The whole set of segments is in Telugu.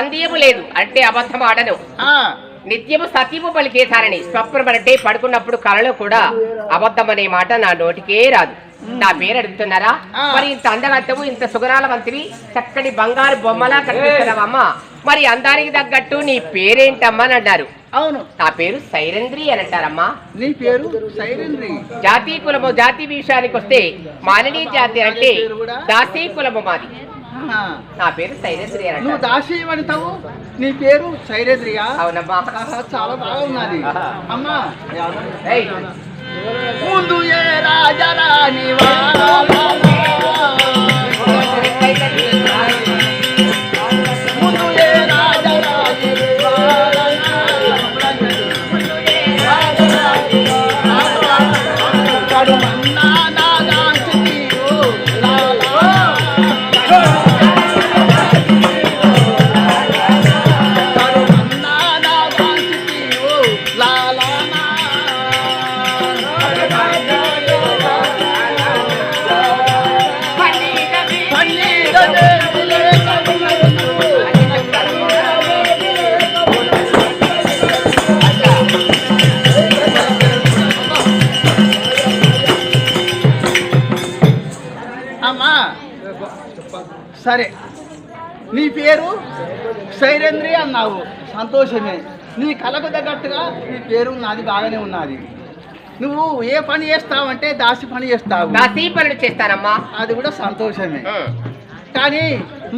సందేహము లేదు అంటే అబద్ధం ఆడను. నిత్యము సత్యము పలికేశారని స్వప్నం అంటే పడుకున్నప్పుడు కలలో కూడా అబద్ధం అనే మాట నా నోటికే రాదు. నా పేరు అడుగుతున్నారా? మరి ఇంత అందగత్తవు, ఇంత సుగరాలవంతివి, చక్కటి బంగారు బొమ్మలా కనిపిస్తున్నావమ్మా, మరి అందానికి తగ్గట్టు నీ పేరేంటమ్మా అని అన్నారు. అవును, నా పేరు సైరంద్రి అని అంటారమ్మా. నీ పేరు సైరంద్రి. జాతి కులము, జాతి విషయానికి వస్తే మాననీయ జాతి అంటే దాసీ కులము మాది. నా పేరు సైరంద్రి అని. నువ్వు దాసి అంటావు, నీ పేరు సైరంద్రియా? అవునమ్మా. చాలా బాగా ఉన్నది అమ్మా. ముందు ఏ రాజరాని సరే, నీ పేరు సైరంద్రి అన్నావు, సంతోషమే. నీ కళకు తగ్గట్టుగా నీ పేరు నాది బాగానే ఉన్నది. నువ్వు ఏ పని చేస్తావంటే దాసి పని చేస్తావు. దాసి పనులు చేస్తానమ్మా. అది కూడా సంతోషమే. కానీ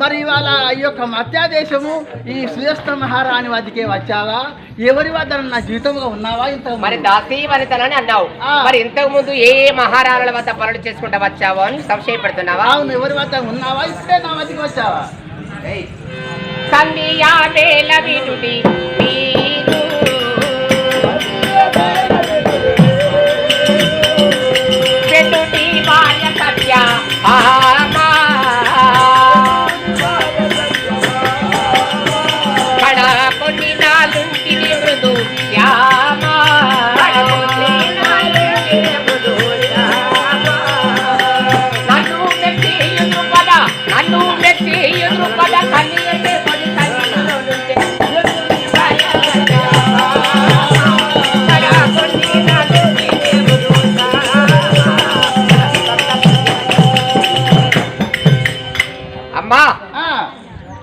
మరి ఇవాళ ఈ యొక్క మధ్యదేశము ఈ శ్రీస్త మహారాణి వద్దకే వచ్చావా? ఎవరి వద్ద నా జీవితంగా ఉన్నావా? ఇంత మరి దాసి వనితలని అన్నావు, మరి ఇంతకు ముందు ఏ మహారాణుల వద్ద పనులు చేసుకుంటా వచ్చావో అని సంశయపడుతున్నావా? అవును, ఎవరి వద్ద ఉన్నావా? ఇప్పుడే నా వద్దకు వచ్చావా?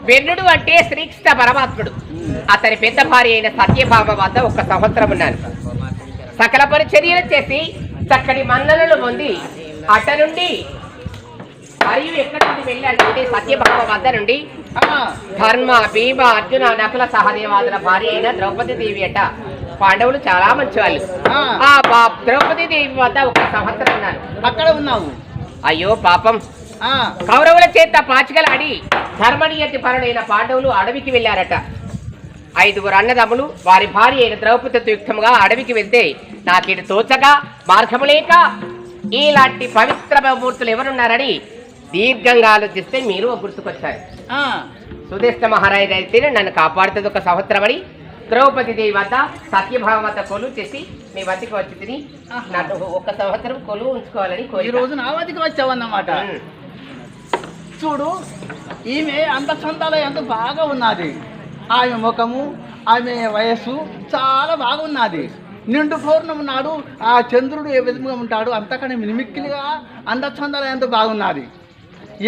వెన్నుడు అంటే శ్రీకృష్ణ పరమాత్ముడు. అతని పెద్ద భార్య అయిన సత్యభామ వద్ద 1 సంవత్సరం ఉన్నాను. సకల పరిచర్యలు చేసి చక్కటి మన్ననలు పొంది అట నుండి మరియు ఎక్కడి నుండి వెళ్ళాలంటే సత్యభామ వద్ద నుండి ధర్మ, భీమ, అర్జున, నకుల, సహదేవాదుల భార్య అయిన ద్రౌపది దేవి అట. పాండవులు చాలా మంచి వాళ్ళు. ఆ ద్రౌపది దేవి వద్ద 1 సంవత్సరం ఉన్నాను. అక్కడ ఉన్నావు. అయ్యో పాపం, కౌరవుల చేత పాచికలాడి ధర్మనీయతి పరులైన పాండవులు అడవికి వెళ్ళారట. 5 అన్నదమ్ములు వారి భార్య అయిన ద్రౌపదితో యుక్తంగా అడవికి వెళ్తే నాకిటి తోచగా మార్గము లేక ఇలాంటి పవిత్ర మూర్తులు ఎవరున్నారని దీర్ఘంగా ఆలోచిస్తే మీరు గుర్తుకొచ్చారు. సుదేష్ణ మహారాజు అయితే నన్ను కాపాడుతుంది 1 సంవత్సరం అని ద్రౌపది దేవి వద్ద సత్యభామ వద్ద కొలువు చేసి మీ వద్దకు వచ్చి తిని నన్ను 1 సంవత్సరం కొలువు ఉంచుకోవాలని ఈ రోజు నా వద్దకు వచ్చావన్నమాట. చూడు, ఈమె అందచందాలు ఎంత బాగా ఉన్నది. ఆమె ముఖము, ఆమె వయస్సు చాలా బాగున్నది. నిండు పౌర్ణమి నాడు ఆ చంద్రుడు ఏ విధంగా ఉంటాడు అంతకన్నా మిమిక్కిలిగా అందచందాలు ఎంత బాగున్నది.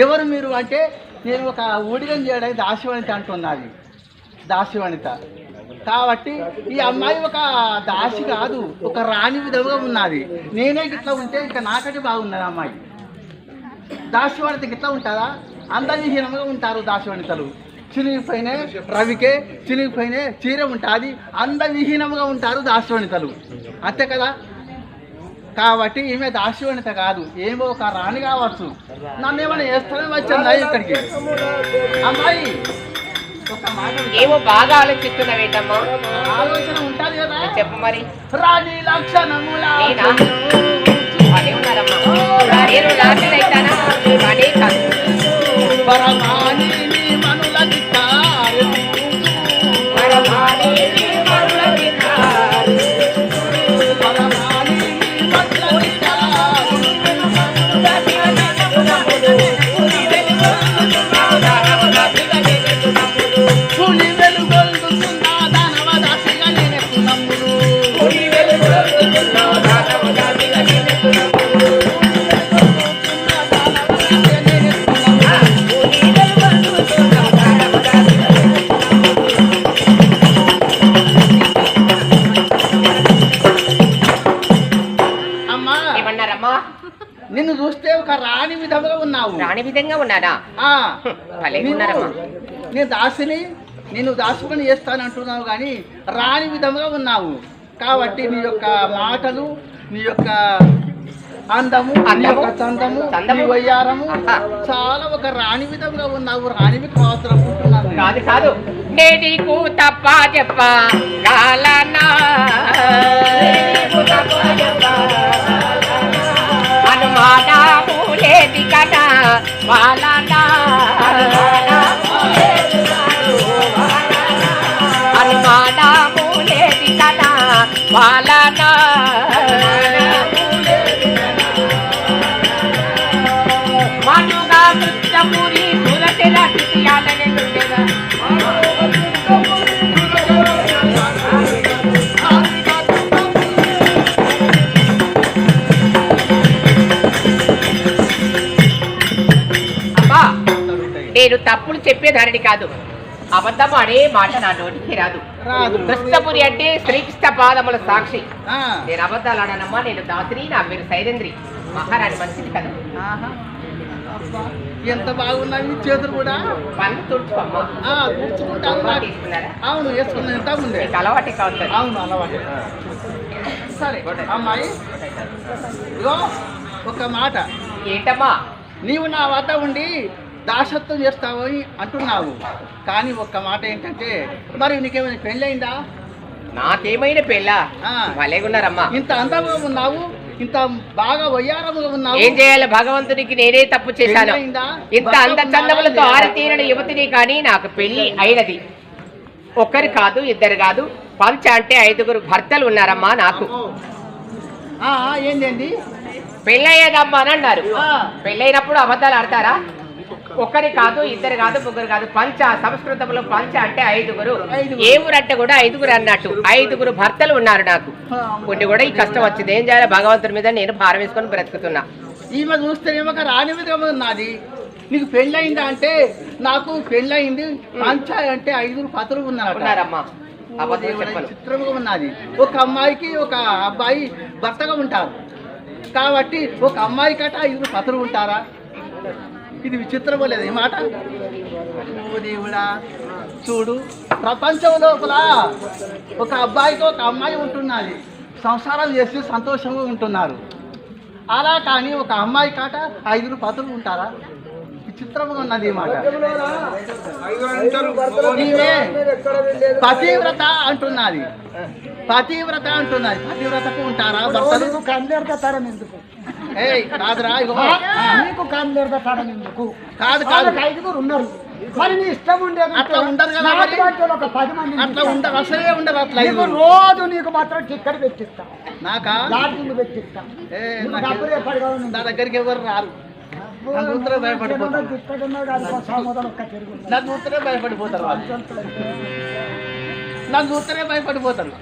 ఎవరు మీరు అంటే నేను ఒక ఊడిగం చేయడానికి దాసివనిత అంటున్నది. దాసివనిత కాబట్టి ఈ అమ్మాయి ఒక దాసి కాదు, ఒక రాణి విధంగా ఉన్నది. నేనే గిట్లా ఉంటే ఇంకా నాకంటే బాగున్నది అమ్మాయి. దాసివనితకి ఇట్లా ఉంటుందా? అందవిహీనంగా ఉంటారు దాసివనితలు. చినిగిపోయిన రవికే చినిగిపోయిన చీర ఉంటుంది, అందవిహీనంగా ఉంటారు దాసివనితలు, అంతే కదా. కాబట్టి ఈమె దాసివనిత కాదు, ఏమో ఒక రాణి కావచ్చు. నన్ను ఏమైనా వేస్తానే వచ్చిందా ఇక్కడికి? అమ్మాయి ఒక మాట ఏమో బాగా ఆలోచిస్తున్నావేంటమ్మా? ఆలోచన ఉంటుంది కదా, చెప్పు మరి. రాణి లక్షణములా Fully ఉన్నావు. రాణి విధంగా ఉన్నానా? ఆ, భలేగా ఉన్నారమ్మా. నేను దాసిని, నిన్ను దాసుకొని చేస్తానంటున్నావు కానీ రాణి విధంగా ఉన్నావు. కాబట్టి నీ యొక్క మాటలు, నీ యొక్క అందము, నీ యొక్క చందము, నీ వయ్యారము చాలా ఒక రాణి విధంగా ఉన్నావు. రాణివి కావాలనుకుంటున్నాను. కాదు కాదు, నీకు తప్ప చెప్ప అనుమానము లేది కదా వాళ్ళనా, అనుమానము లేది కదా వాళ్ళనా. మనుగా కృష్ణపురి సురతిల కృత్యాలని ఉండేదా. అమ్మా, నేను తప్పులు చెప్పేదానిని కాదు, అబద్ధం అనే మాట నా నోటికి రాదు. కృష్ణపురి అంటే శ్రీకృష్ణ పాదముల సాక్షి. నేను అబద్ధాలు ఆడానమ్మా. నేను దాసిని, నా పేరు సైరేంద్రి. మహారాణి మంచిది కదా. ఎంత బాగున్నాయి చేతులు కూడా. పన్ను తుడుచుకోమ్మా. తీసుకున్నారా? అవును, వేసుకున్నాను. ఎంత ఉంది అలవాటే కావచ్చు. అవును, అలవాటే. సరే అమ్మాయి, ఇగో ఒక మాట. ఏంటమ్మా? నీవు నా వద్ద ఉండి దాసత్వం చేస్తావని అంటున్నావు, కానీ ఒక్క మాట ఏంటంటే, మరి నీకేమైనా పెళ్ళయిందా? నాకేమైనా పెళ్ళా? భలేగున్నారమ్మా. ఇంత అందంగా ఉన్నావు, ఇంత బాగా వయ్యారముగా ఉన్నావు. ఏం చేయాలి? భగవంతునికి నేనే తప్పు చేశాను. ఇంత అంద చందములతో ఆరితీరిన యువతిని కానీ నాకు పెళ్లి అయినది. ఒక్కరు కాదు, ఇద్దరు కాదు, పంచ అంటే 5 భర్తలు ఉన్నారమ్మా నాకు. ఏంటండి పెళ్ళయ్యేదమ్మా అని అన్నారు. పెళ్ళైనప్పుడు అబద్ధాలు ఆడతారా? ఒక్కరి కాదు, ఇద్దరు కాదు, ముగ్గురు కాదు, పంచ. సంస్కృతంలో పంచ అంటే 5. ఏ ఊరంటే కూడా 5 అన్నట్టు. 5 భర్తలు ఉన్నారు నాకు. కొన్ని కూడా ఈ కష్టం వచ్చింది. ఏం చేయాలి? భగవంతుడి మీద నేను భారం వేసుకొని బ్రతుకుతున్నా. ఈమె చూస్తేనేమో రాణి మీద ఉన్నది. నీకు పెళ్ళయిందా అంటే, నాకు పెళ్ళయింది. పంచ అంటే 5 పతులు ఉన్నారమ్మా. చిత్రంగా ఉన్నది. ఒక అమ్మాయికి ఒక అబ్బాయి భర్తగా ఉంటారు. కాబట్టి ఒక అమ్మాయి కట 5 పతులు ఉంటారా? ఇది విచిత్రమో లేదు ఈ మాట. దేవుడా, చూడు, ప్రపంచం లోపల ఒక అబ్బాయికి ఒక అమ్మాయి ఉంటున్నది, సంసారం చేసి సంతోషంగా ఉంటున్నారు. అలా కానీ ఒక అమ్మాయి కాట 5 పతులు ఉంటారా? విచిత్రంగా ఉన్నది ఈ మాట. పతివ్రత అంటున్నది. పతివ్రత అంటున్నది. పతివ్రతకు ఉంటారా భర్తలు? కందెడతారని ఎందుకు? కాదురా, నీకు కందెడతారని ఎందుకు? కాదు కాదు, 5 ఉన్నారు. మరి నీ ఇష్టం ఉండేది అట్లా ఉండదు కదా. ఒక 10 మంది అట్లా ఉండదు, అసలే ఉండదు. అట్లా రోజు నీకు మాత్రం టిక్కెట్ పెట్టిస్తా, నాకా లాడ్జింగ్ పెట్టిస్తా. నా దగ్గరికి ఎవరు రారు. నా కూతురే భయపడిపోతారు. నా కూతురే భయపడిపోతారు వాళ్ళు. నా కూతురే భయపడిపోతారు.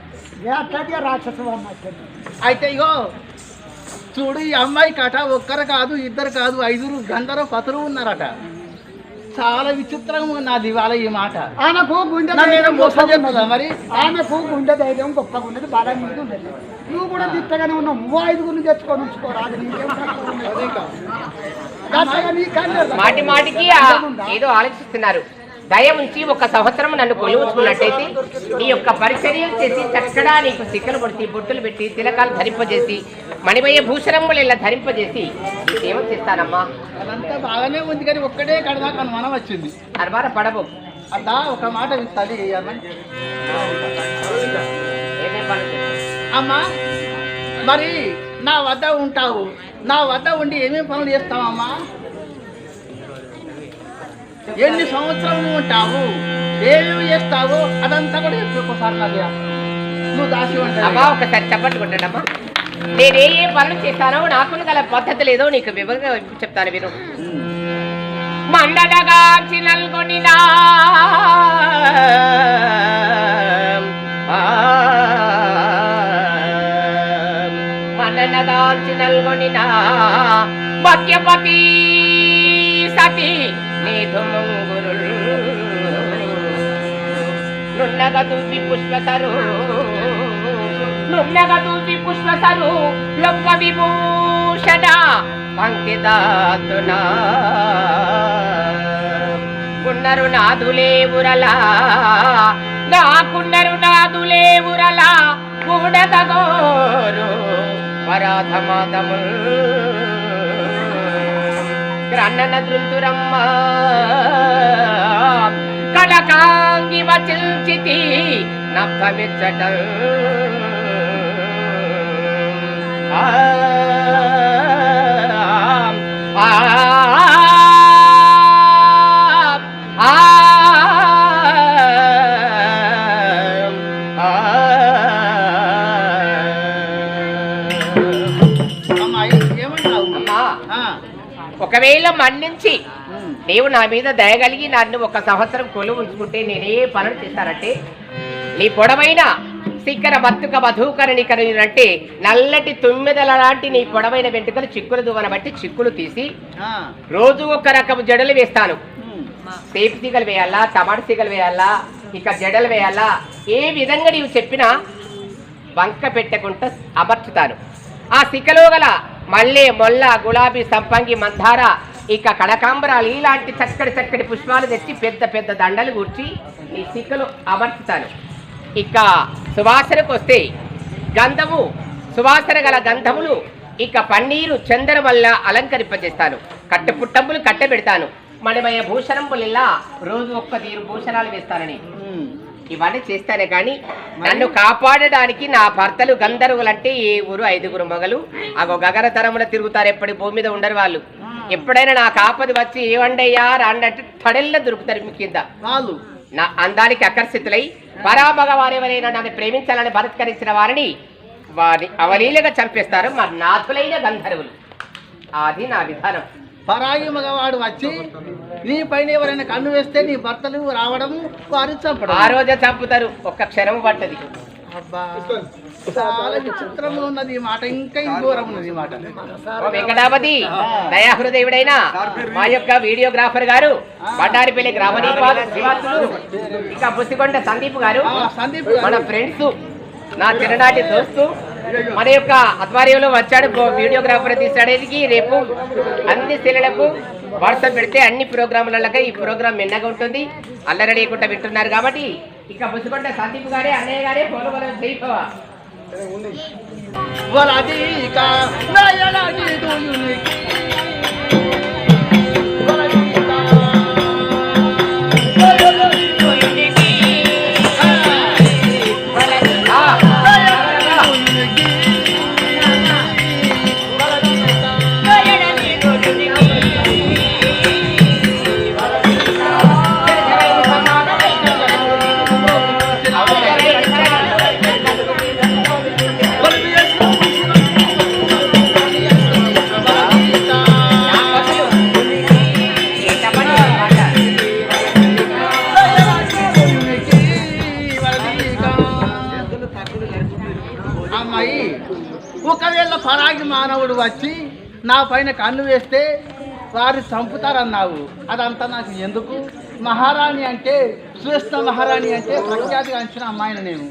రాక్షసు. అయితే ఇగో చూడు, ఈ అమ్మాయి కట ఒక్కరు కాదు, ఇద్దరు కాదు, 5 గంధర్వ పతులు ఉన్నారట. చాలా విచిత్రంగా ఉన్నది ఇవాళ ఈ మాట. ఆమెకు గుండె మోసం చెప్తుందా మరి? ఆమెకు గుండె ధైర్యం గొప్పగా ఉన్నది, బాగా మీద ఉండేది. నువ్వు కూడా దిట్టగానే ఉన్నావు. 5 తెచ్చుకొని ఉంచుకోరాదు. మాటి మాటికి ఏదో ఆలోచిస్తున్నారు. దయ ఉంచి 1 సంవత్సరం నన్ను కొలువుచుకున్నట్టయితే నీ యొక్క పరిచర్యలు చేసి చక్కగా నీకు సిక్కలు కొడిచి, బొట్టులు పెట్టి, తిలకాలు ధరింపజేసి, మణిమయ భూషణములు ఇలా ధరింపజేసి సేవ చేస్తానమ్మా. అదంతా బాగానే ఉంది కానీ ఒక్కటే కడదాకా అనుమానం వచ్చింది. అర్బార పడబో అదా ఒక మాట తల్లి అమ్మా, మరి నా వద్ద ఉంటావు, నా వద్ద ఉండి ఏమేమి పనులు చేస్తావమ్మా? ఎన్ని సంవత్సరాలు ఉంటావు, ఏమేమి చేస్తావు, అదంతా కూడా ఒకసారి నాకు నువ్వు దాసి అమ్మా. ఒకసారి చెప్పండి కొట్టండమ్మా. నేను ఏ పనులు చేస్తానో నాకు గల పద్ధతి లేదో నీకు వివరంగా చెప్తాను విను. మండనగా చినల్గొనినా మండనగా చినల్గొనినా భక్యపతి సతి నీధు ముంగురుల్ నున్నగా తూపి పుష్పతరు నున్నగా తూపి పుష్పతరు లొక్క విభూషణ పంక్తిదాతునా కున్నరు నాదులేవురలా నాకున్నరు నాదులేవురలా కూడదగోరు పరాధమాదము గ్రన్నన దృంతురమ్మ కళకాంగి వచించితి నప్పమిచ్చట అమ్మాయి ఏమంటావు? అమ్మా ఆ, ఒకవేళ మన్నించి నీవు నా మీద దయగలిగి నన్ను 1 సంవత్సరం కొలువు ఉంచుకుంటే నేనే పనులు చేస్తానంటే నీ పొడవైన సిక్కర బతుక మధుకరణికరంటే నల్లటి 9 లాంటి నీ పొడవైన వెంట్రుకలు చిక్కులు దువ్వన బట్టి చిక్కులు తీసి ఆ, రోజు 1 రకం జడలు వేస్తాను. ఉమ్, సేపు తీగలు వేయాలా, టమాటా తీగలు వేయాలా, ఇక జడలు వేయాలా, ఏ విధంగా నీవు చెప్పినా వంక పెట్టకుండా అమర్చుతాను. ఆ సిక్కలో గల మల్లె మొల్ల గులాబీ సంపంగి మందార ఇక కనకాంబరాలు ఇలాంటి చక్కటి పుష్పాలు తెచ్చి పెద్ద పెద్ద దండలు కూర్చి ఈ సిక్కలు అమర్చుతాను. ఇక సువాసనకు వస్తే గంధము సువాసన గల గంధములు ఇక పన్నీరు చందన వల్ల అలంకరింపజేస్తాను. కట్టెపుట్టంబులు కట్టెబెడతాను. మణిమయ భూషణంబులిలా రోజు 1 తీరు భూషణాలు వేస్తానని ఉమ్. ఇవన్నీ చేస్తానే కానీ నన్ను కాపాడడానికి నా భర్తలు గంధర్వులంటే ఏ ఊరు 5 మొగలు అగో గగన తరమున తిరుగుతారు. ఎప్పటి భూమి మీద ఉండరు వాళ్ళు. ఎప్పుడైనా నాకు ఆపద వచ్చి ఏవండయ్యా రాండంటే తడెల్ల దొరుకుతారు మీ కింద. వాళ్ళు నా అందానికి ఆకర్షితులై పరామగ వారెవరైనా నన్ను ప్రేమించాలని బలత్కరించిన వారిని అవలీలగా చంపేస్తారు మా నాథులైన గంధర్వులు. అది నా విధానం. పరాయి మగవాడు వచ్చి నీ పైన ఎవరైనా కన్ను వేస్తే నీ భర్తలు రావడము వారిని చంపడం. ఆ రోజే చంపుతారు. 1 క్షణం పట్టది. అబ్బా, చాలా విచిత్రంగా ఉన్నది ఈ మాట. ఇంకా దూరం ఉన్నది ఈ మాట. ఓ వెంకటాపతి దయాహృదయుడైన మా యొక్క వీడియోగ్రాఫర్ గారు బండారిపల్లి గ్రామ నివాసులు ఇక బుసికొండ సందీప్ గారు సందీప్ మన ఫ్రెండ్స్ నా చిన్ననాటి దోస్తు మన యొక్క ఆధ్వర్యంలో వచ్చాడు. వీడియోగ్రాఫర్ తీసాడేది రేపు అన్ని సెలవులకు వాట్సాప్ పెడితే అన్ని ప్రోగ్రాములకి ఈ ప్రోగ్రామ్ మిన్నగా ఉంటుంది. అల్లరి లేకుండా వింటున్నారు కాబట్టి ఇక బుసికొండ సందీప్ గారే అన్నయ్య గారే పోలవరం చేయిపోవా అమ్మాయి, ఒకవేళ పరాగి మానవుడు వచ్చి నా పైన కన్ను వేస్తే వారు చంపుతారన్నావు. అదంతా నాకు ఎందుకు? మహారాణి అంటే శ్రేష్ఠ మహారాణి అంటే ప్రఖ్యాతిగా అంచిన అమ్మాయిని నేను.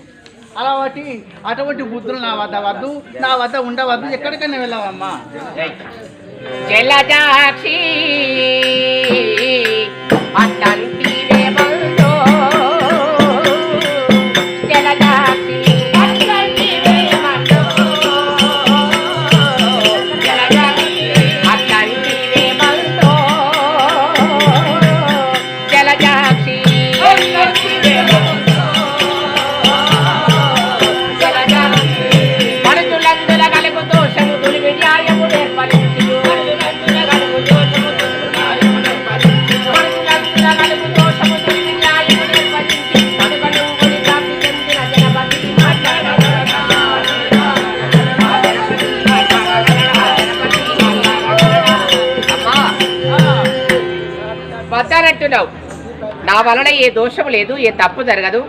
అటువంటి బుద్ధులు నా వద్ద వద్దు, నా వద్ద ఉండవద్దు. ఎక్కడికైనా వెళ్ళావమ్మా. జలజాక్షి అట్టంటివే బందో జలజాక్షి అట్టంటివే బందో జలజాక్షి అట్టంటివే బందో జలజాక్షి అట్టంటివే బందో జలజాక్షి మనుషులందుల కలుగు దోషము దులివి న్యాయము నేర్పలించు వద్దానంటున్నావు. నా వలన ఏ దోషం లేదు, ఏ తప్పు జరగదు.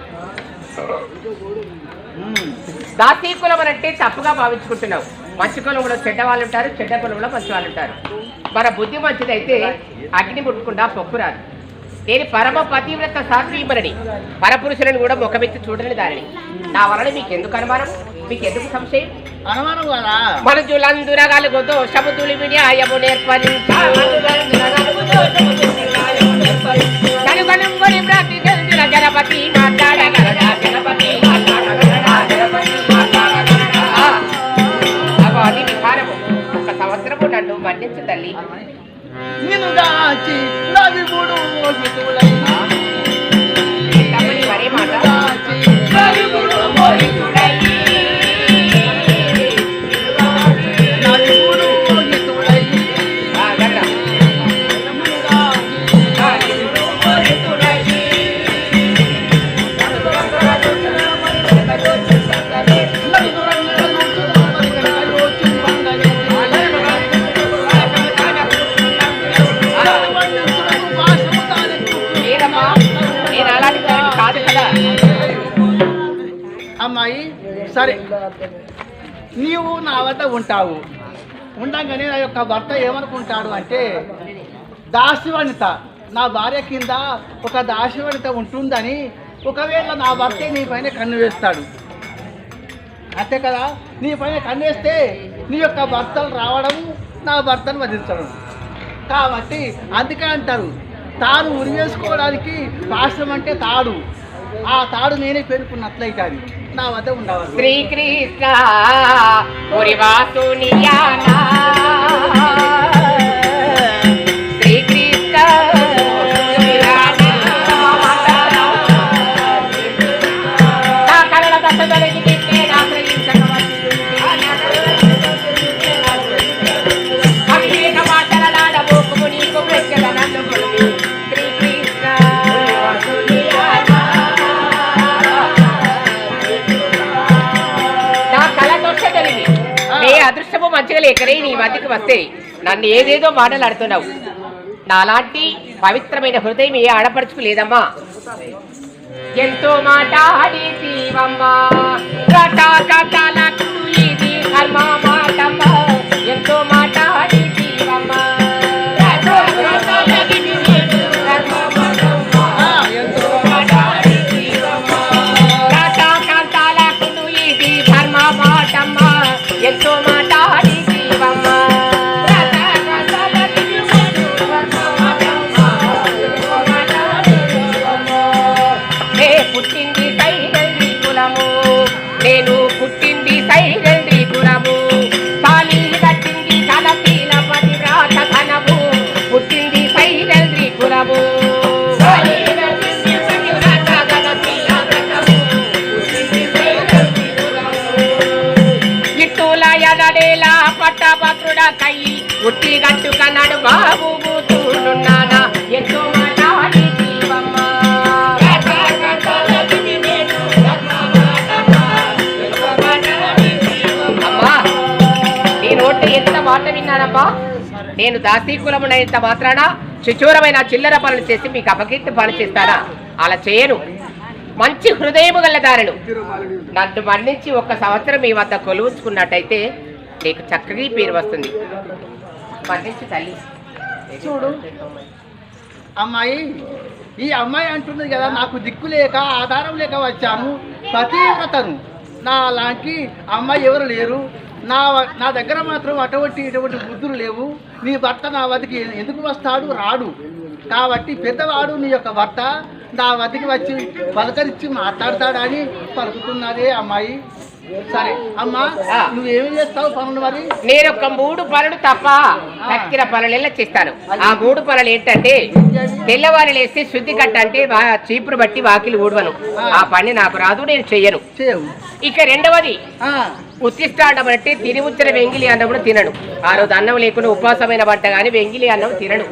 దాసీ కులం అంటే తప్పుగా భావించుకుంటున్నావు. మంచి కులంలో చెడ్డ వాళ్ళు ఉంటారు, చెడ్డ కులంలో మంచి వాళ్ళు ఉంటారు. మన బుద్ధి మంచిదైతే అగ్ని ముట్టుకుండా పొక్కు రాదు. నేను పరమ పతివ్రత సాత్వీమరణి, పరపురుషులను కూడా ముఖమెత్తి చూడని దానిని. నా వలన మీకు ఎందుకు అనుమానం, మీకు ఎందుకు సంశయం? అనుమానం కదా మనుషులందురగలుగు దోషముతులి విన్యాయము నేర్పరించనుగనుగొని ప్రతి తెలుగుల గణపతి మాట్లాడగలడా గణపతి అది విధానము. ఒక సంవత్సరము నన్ను మన్నించు తల్లి. నిన్ను దాచి నలుగురు మోహితులై తమని మరే మాట దాచి నలుగురు మోహితులై నలుగురు మోహితులై నేను అలాంటి కాదు కదా. అమ్మాయి సరే నీవు నా వద్ద ఉంటావు. ఉండగానే నా యొక్క భర్త ఏమనుకుంటాడు అంటే దాసివనిత నా భార్య కింద ఒక దాసివనిత ఉంటుందని ఒకవేళ నా భర్తే నీ పైన కన్ను వేస్తాడు. అంతే కదా, నీ పైన కన్ను వేస్తే నీ యొక్క భర్తలు రావడము నా భర్తను వధించడం. కాబట్టి అందుకే అంటారు తాను ఉరివేసుకోవడానికి పాశం అంటే తాడు, ఆ తాడు నేనే పేర్కొన్నట్లయితే అది నా వద్ద ఉండవాలి. శ్రీకృష్ణ ఉరివాసునియానా శ్రీకృష్ణ నా కళల దశదొరికి నిన్నే అభిషేక మాటలలాడబోకుము నీకు ప్రజల నన్ను కొలిమి శ్రీకృష్ణ నా కళ దోషదొలిమి నీ అదృష్టము మంచిగా లేకనే నీ వద్దకు వస్తే నన్ను ఏదేదో మాటలాడుతున్నావు. నాలాంటి పవిత్రమైన హృదయం ఏ ఆడపడుచుకు లేదమ్మా. ఎంతో మాట్లాడేవమ్మా ఇది ధర్మ మాటమ్మ ఎంతో మాట్లాడేవమ్మా ఇది ధర్మ మాటమ్మ ఎంతో మాట్లాడేవమ్మా పుట్టింది సైరండి కులము నేను పుట్టింది సైరండి కులము పాలి కట్టింది కలశీల పది రాత ధనము పుట్టింది సైరండి కులము ఇట్టుల ఎదడేలా పట్టభద్రుడ కై ఉట్టి గట్టు కన్నాడు బాబు కూతున్నానా ఎంతో మాట్లాడి జీవమ్మా ఎంత మాట విన్నానమ్మా. నేను దాసీకులమునంత మాత్రాన శుచూరమైన చిల్లర పనులు చేసి మీకు అపకీర్తి పని చేస్తానా? అలా చేయను. మంచి హృదయము గలదారులు నన్ను మన్నించి ఒక్క సంవత్సరం మీ వద్ద కొలువుచుకున్నట్టయితే నీకు చక్కగా పేరు వస్తుంది. మన్నించి తల్లి. చూడు అమ్మాయి, ఈ అమ్మాయి అంటుంది కదా నాకు దిక్కు లేక ఆధారం లేక వచ్చాను, పతివ్రతను. నా లాంటి అమ్మాయి ఎవరు లేరు. నా దగ్గర మాత్రం ఇటువంటి బుద్ధులు లేవు. నీ భర్త నా వద్దకి ఎందుకు వస్తాడు? రాడు. కాబట్టి పెద్దవాడు నీ యొక్క భర్త నా వద్దకి వచ్చి పలకరించి మాట్లాడతాడని పలుకుతున్నదే అమ్మాయి. సరే అమ్మా, నువ్వేమి చేస్తావు పనులు? మరి నేను ఒక 3 పనులు తప్ప తక్కిన పనులు చేస్తాను. ఆ 3 పనులు ఏంటంటే తెల్లవారు లేస్తే శుద్ధి కట్ట అంటే చీపురు బట్టి వాకిలి ఊడవను. ఆ పని నాకు రాదు, నేను చెయ్యను. ఇక రెండవది ఉత్తిష్టాండం అంటే తిని వచ్చిన వెంగిలి అన్నప్పుడు తినడు. ఆ రోజు అన్నం లేకుండా ఉపవాసమైన వంట కానీ వెంగిలి అన్నం తినడు.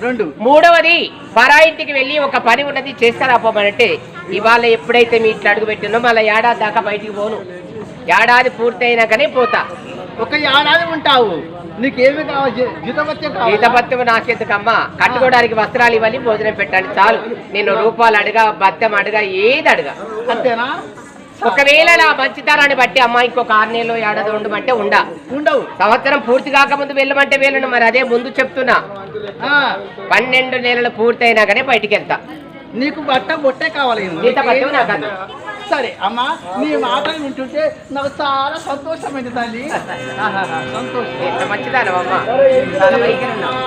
2 మూడవది పరాయింటికి వెళ్ళి ఒక పని ఉన్నది చేస్తారా పోమనంటే ఇవాళ ఎప్పుడైతే మీ ఇట్లా అడుగు పెట్టినో మళ్ళీ ఏడాది దాకా బయటికి పోను. ఏడాది పూర్తయినాకనే పోతా. ఒక ఏడాది ఉంటావు, నీకేమి కావాలి? జీతభత్యం నాకెందుకమ్మా? కట్టుకోవడానికి వస్త్రాలు ఇవ్వాలి, భోజనం పెట్టండి చాలు. నేను రూపాయలు అడగా, భత్యం అడగా, ఏది అడగా. అంతేనా? ఒకవేళ నా మంచితనాన్ని బట్టి అమ్మ ఇంకొక 6 నెలలు ఏడాది ఉండమంటే ఉండవు. సంవత్సరం పూర్తి కాకముందు వెళ్ళమంటే వెళ్ళను. మరి అదే ముందు చెప్తున్నా, 12 నెలలు పూర్తయినా కానీ బయటికి వెళ్తా. నీకు బట్ట బొట్టే కావాలి. జీతభత్యం నాకు సరే అమ్మా, నీ మాటలు వింటుంటే నాకు చాలా సంతోషమైంది తల్లి. ఆహాహా, సంతోషం. ఎంత మంచిదానవమ్మ, చాలా వైఖరి ఉన్నావు.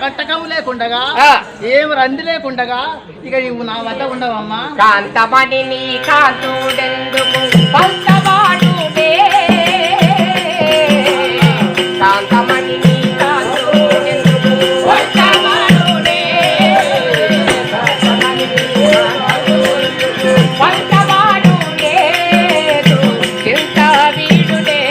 కంటకం లేకుండగా ఏం రంది లేకుండగా ఇక నువ్వు నా వద్ద ఉండవమ్మా. కాంతమణి నీ కాంతుడెందుకు పంతవాడుడే, కాంతమణి నీ కాంతుడెందుకు పంతవాడుడే, పంతవాడుడే చింత వీడుడే,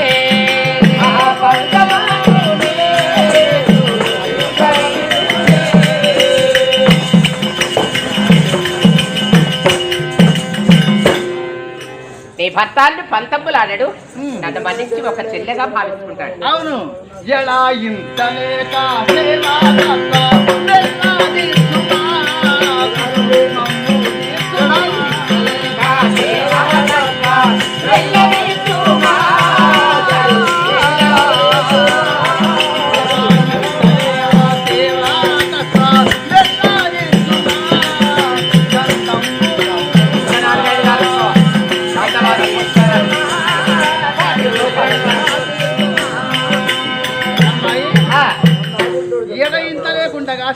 నీ భర్తాన్ని పంతమ్ములాడాడు, నన్ను మన్నించి ఒక చెల్లెగా భావించుకుంటాడు. అవును, ఎలా ఇంతలే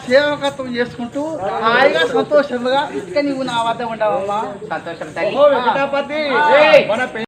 సేవకత్వం చేసుకుంటూ హాయిగా సంతోషంగా ఇక నువ్వు నా వద్ద ఉండవమ్మా. సంతోషం తల్లి.